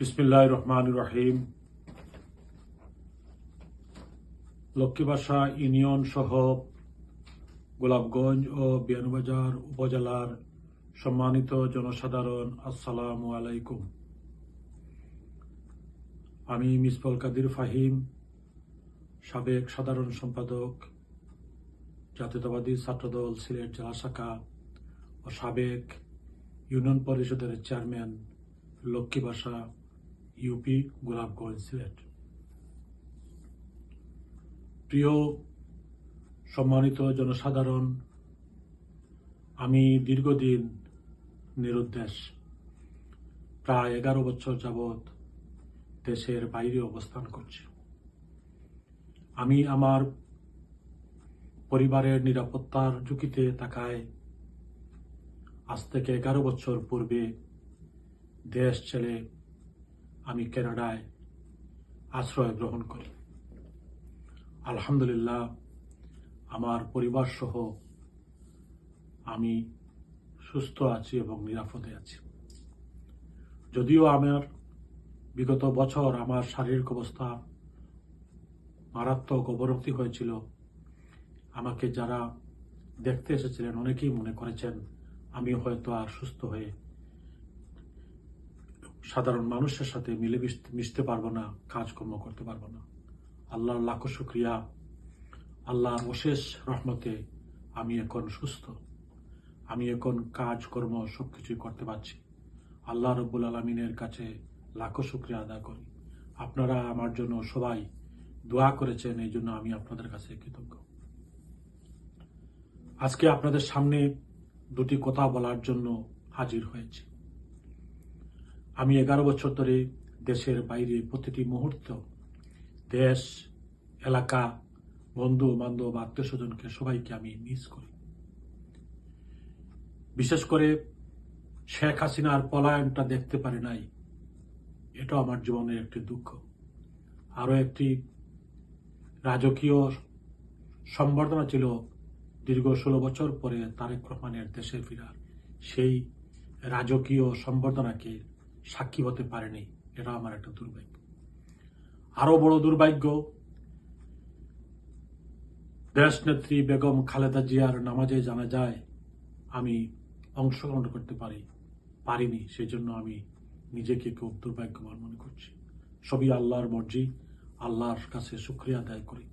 বিসমিল্লাহির রহমানির রহিম। লক্ষ্মীবাসা ইউনিয়ন সহ গোলাপগঞ্জ ও বিয়ানীবাজার উপজেলার সম্মানিত জনসাধারণ, আসসালামু আলাইকুম। আমি মিসবাহুল কাদির ফাহিম, সাবেক সাধারণ সম্পাদক, জাতীয়তাবাদী ছাত্রদল সিলেট জেলা শাখা ও সাবেক ইউনিয়ন পরিষদের চেয়ারম্যান, লক্ষ্মীবাসা ইউপি, গোলাপগঞ্জ, সিলেট। প্রিয় সম্মানিত জনসাধারণ, আমি দীর্ঘদিন নিরুদ্দেশ, প্রায় 11 বছর যাবৎ দেশের বাইরে অবস্থান করছি। আমি আমার পরিবারের নিরাপত্তার ঝুঁকিতে থাকায় আজ থেকে 11 বছর পূর্বে দেশ ছেড়ে আমি কানাডায় আশ্রয় গ্রহণ করি। আলহামদুলিল্লাহ, আমার পরিবার সহ আমি সুস্থ আছি এবং নিরাপদে আছি। যদিও আমার বিগত বছর আমার শারীরিক অবস্থা মারাত্মক অবনতি হয়েছিল, আমাকে যারা দেখতে এসেছিলেন অনেকেই মনে করেছেন আমি হয়তো আর সুস্থ হয়ে সাধারণ মানুষের সাথে মিলে মিশতে পারবো না, কাজকর্ম করতে পারবো না। আল্লাহর লাখো শুকরিয়া, আল্লাহর অশেষ রহমতে আমি এখন সুস্থ। আমি এখন কাজকর্ম সবকিছুই করতে পারছি। আল্লাহ রব্বুল আলমিনের কাছে লাখো শুকরিয়া আদায় করি। আপনারা আমার জন্য সবাই দোয়া করেছেন, এই জন্য আমি আপনাদের কাছে কৃতজ্ঞ। আজকে আপনাদের সামনে দুটি কথা বলার জন্য হাজির হয়েছি। আমি 11 বছর ধরে দেশের বাইরে প্রতিটি মুহূর্ত দেশ, এলাকা, বন্ধু বান্ধব, আত্মীয় স্বজনকে সবাইকে আমি মিস করি। বিশেষ করে শেখ হাসিনার পলায়নটা দেখতে পারি নাই, এটা আমার জীবনের একটি দুঃখ। আরো একটি রাজকীয় সম্বর্ধনা ছিল দীর্ঘ 16 বছর পরে তারেক রহমানের দেশে ফেরার। সেই রাজকীয় সম্বর্ধনাকে সাক্ষী হতে পারেনি, এটা আমার একটা দুর্ভাগ্য। আরো বড় দুর্ভাগ্য, দেশ নেত্রী বেগম খালেদা জিয়ার নামাজে জানাজায় আমি অংশগ্রহণ করতে পারিনি। সেজন্য আমি নিজেকে খুব দুর্ভাগ্যবান মনে করছি। সবই আল্লাহর মর্জি, আল্লাহর কাছে শুকরিয়া আদায় করি।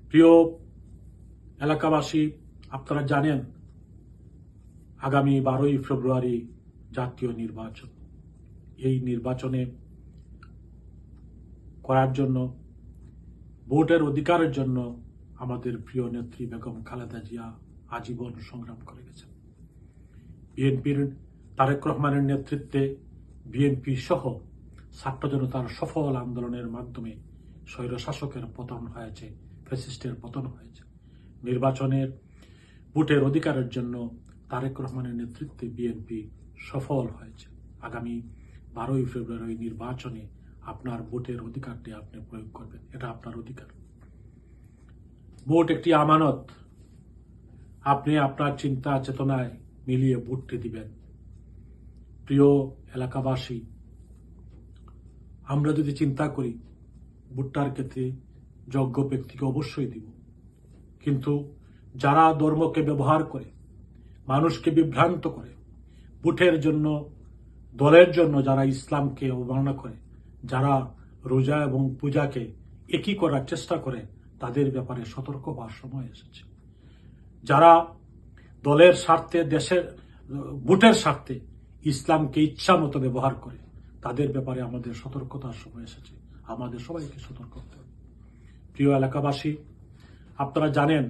প্রিয় এলাকাবাসী, আপনারা জানেন আগামী 12ই ফেব্রুয়ারি জাতীয় নির্বাচন। এই নির্বাচনে করার জন্য, ভোটের অধিকারের জন্য আমাদের প্রিয় নেত্রী বেগম খালেদা জিয়া আজীবন সংগ্রাম করে গেছেন। বিএনপির তারেক রহমানের নেতৃত্বে বিএনপি সহ ছাত্র জনতার সফল আন্দোলনের মাধ্যমে স্বৈরশাসকের পতন হয়েছে, ফ্যাসিস্টের পতন হয়েছে। নির্বাচনের ভোটের অধিকারের জন্য তারেক রহমানের নেতৃত্বে বিএনপি সফল হয়েছে। আগামী 12ই ফেব্রুয়ারি নির্বাচনে আপনার ভোটের অধিকারটি আপনি প্রয়োগ করবেন, এটা আপনার অধিকার। ভোট একটি আমানত, আপনি আপনার চিন্তা চেতনায় মিলিয়ে ভোটটি দিবেন। প্রিয় এলাকাবাসী, আমরা যদি চিন্তা করি ভোটটার ক্ষেত্রে যোগ্য ব্যক্তিকে অবশ্যই দিব, কিন্তু যারা ধর্মকে ব্যবহার করে মানুষকে বিভ্রান্ত করে, ভোটের জন্য, দলের জন্য যারা ইসলামকে অবমাননা করে, যারা রোজা এবং পূজাকে একই করার চেষ্টা করে, তাদের ব্যাপারে সতর্ক হওয়ার সময় এসেছে। যারা দলের স্বার্থে, দেশের ভোটের স্বার্থে ইসলামকে ইচ্ছা মতো ব্যবহার করে, তাদের ব্যাপারে আমাদের সতর্কতার সময় এসেছে। আমাদের সবাইকে সতর্ক হতে হবে। প্রিয় এলাকাবাসী, আপনারা জানেন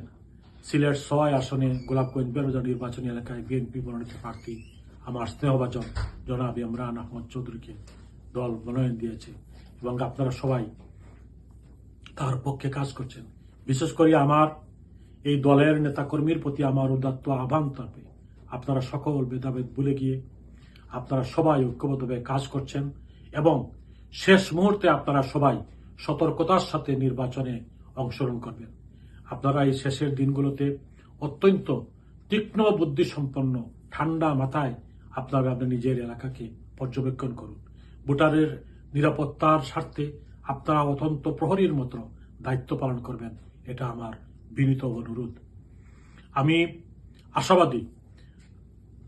সিলেট 6 আসনে গোলাপগঞ্জ বেরোজা নির্বাচনী এলাকায় বিএনপি মনোনীত প্রার্থী আমার স্নেহভাজন জনাব ইমরান আহমদ চৌধুরীকে দল মনোনয়ন দিয়েছে এবং আপনারা সবাই তার পক্ষে কাজ করছেন। বিশেষ করে আমার এই দলের নেতাকর্মীর প্রতি আমার উদাত্ত আহ্বান থাকবে, আপনারা সকল ভেদাভেদ ভুলে গিয়ে আপনারা সবাই ঐক্যবদ্ধভাবে কাজ করছেন এবং শেষ মুহূর্তে আপনারা সবাই সতর্কতার সাথে নির্বাচনে অংশগ্রহণ করবেন। আপনারা এই শেষের দিনগুলোতে অত্যন্ত তীক্ষ্ণ বুদ্ধিসম্পন্ন ঠান্ডা মাথায় আপনারা আপনার নিজের এলাকাকে পর্যবেক্ষণ করুন। ভোটারের নিরাপত্তার স্বার্থে আপনারা অত্যন্ত প্রহরীর মতো দায়িত্ব পালন করবেন, এটা আমার বিনীত অনুরোধ। আমি আশাবাদী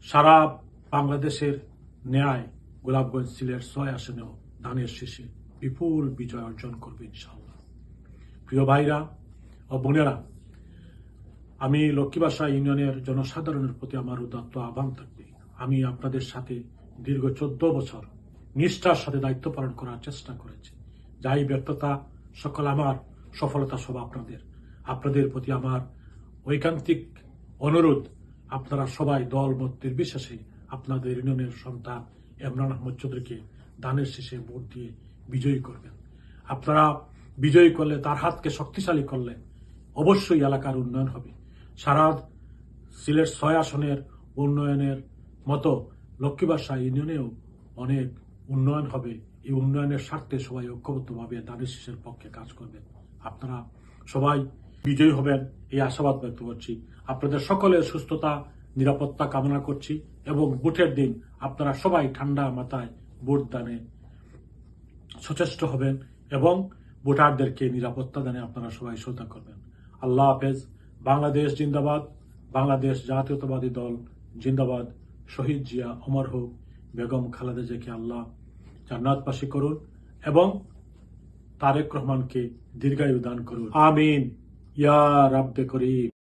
সারা বাংলাদেশের ন্যায় গোলাপগঞ্জ সিলেট 6 আসনেও ধানের শীষে বিপুল বিজয় অর্জন করবে ইনশাআল্লাহ। প্রিয় ভাইরা ও বোনেরা, আমি লক্ষ্মীবাসা ইউনিয়নের জনসাধারণের প্রতি আমার উদাত্ত আহ্বান থাকবে, আমি আপনাদের সাথে দীর্ঘ 14 বছর নিষ্ঠার সাথে দায়িত্ব পালন করার চেষ্টা করেছি। যাই ব্যর্থতা সকল আমার, সফলতা সব আপনাদের প্রতি আমার ঐকান্তিক অনুরোধ, আপনারা সবাই দল মত নির্বিশেষে আপনাদের ইউনিয়নের সন্তান ইমরান আহমদ চৌধুরীকে ধানের শীষে ভোট দিয়ে বিজয়ী করবেন। আপনারা বিজয়ী করলে, তার হাতকে শক্তিশালী করলে অবশ্যই এলাকার উন্নয়ন হবে। সারা সিলেট 6 আসনের উন্নয়নের মতো লক্ষ্মীবাসা ইউনিয়নেও অনেক উন্নয়ন হবে। এই উন্নয়নের স্বার্থে সবাই ঐক্যবদ্ধভাবে ধানের শীষের পক্ষে কাজ করবেন। আপনারা সবাই বিজয়ী হবেন এই আশাবাদ ব্যক্ত করছি। আপনাদের সকলের সুস্থতা নিরাপত্তা কামনা করছি এবং ভোটের দিন আপনারা সবাই ঠান্ডা মাথায় ভোট দানে সচেষ্ট হবেন এবং ভোটারদেরকে নিরাপত্তা দানে আপনারা সবাই শ্রদ্ধা করবেন। আল্লাহ হাফেজ। বাংলাদেশ জিন্দাবাদ, বাংলাদেশ জাতীয়তাবাদী দল জিন্দাবাদ। শহীদ জিয়া অমর হোক। বেগম খালেদা জিয়াকে আল্লাহ জান্নাতবাসী করুন এবং তারেক রহমানকে দীর্ঘায়ু দান করুন। আমিন ইয়া রাব্বে করিম।